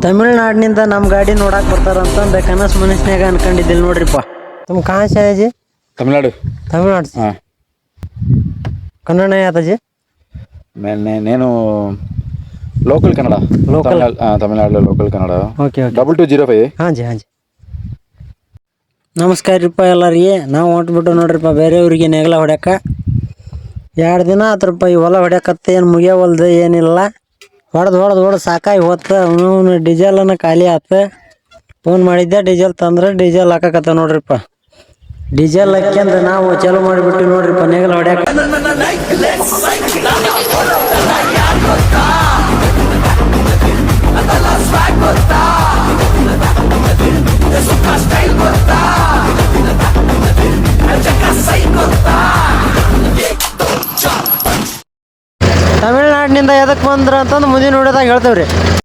ತಮಿಳ್ನಾಡಿನಿಂದ ನಮ್ಮ ಗಾಡಿ ನೋಡಕ್ಕೆ ಬರ್ತಾರಂತ ಕನಸು ಮನಸ್ಸಿನಾಗ ಅನ್ಕೊಂಡಿದ್ದಿಲ್ಲ ನೋಡ್ರಿಪ್ಪ. तुम कहाँ से है जी? तमिलनाडु। तमिलनाडु से। हाँ। कन्नड़ नहीं आता जी? నేను local Kannada. Local? Tamil Nadu local Kannada. Okay okay. 2205. ಹಾಂ ಜಿ ಹಾಂ ಜಿ. ನಮಸ್ಕಾರ ರೀಪ್ಪ ಎಲ್ಲರಿಗೆ. ನಾವು ಹೊಂಟ್ಬಿಟ್ಟು ನೋಡ್ರಿಪ್ಪ ಬೇರೆ ಊರಿಗೆ ನೆಗಲ ಹೊಡ್ಯಾಕ. 2 ದಿನ ಆತು ರೂಪ ಈ ಹೊಲ ಹೊಡ್ಯಾಕತ್ತ, ಏನು ಮುಗಿಯವಲ್ದು ಏನಿಲ್ಲ. ಹೊಡೆದು ಸಾಕಾಗಿ ಹೋಗ್ತ. ಅವನು ಡೀಸೆಲನ್ನು ಖಾಲಿ ಆತು. ಫೋನ್ ಮಾಡಿದ್ದೆ ಡೀಸೆಲ್ ತಂದ್ರೆ ಡೀಸೆಲ್ ಹಾಕಕತ್ತ ನೋಡ್ರಿಪ್ಪ. ಡೀಸೆಲ್ ಹಾಕ್ಯಂದ್ರೆ ನಾವು ಚಾಲು ಮಾಡಿಬಿಟ್ಟು ನೋಡ್ರಿಪ್ಪ ನೆಗಲ ಹೊಡ್ಯಾಕ. ತಮಿಳ್ನಾಡಿನಿಂದ ಎದಕ್ಕೆ ಬಂದ್ರ ಅಂತಂದು ಮುಂದಿನ ನೋಡಿದಾಗ ಹೇಳ್ತೇವ್ರಿ.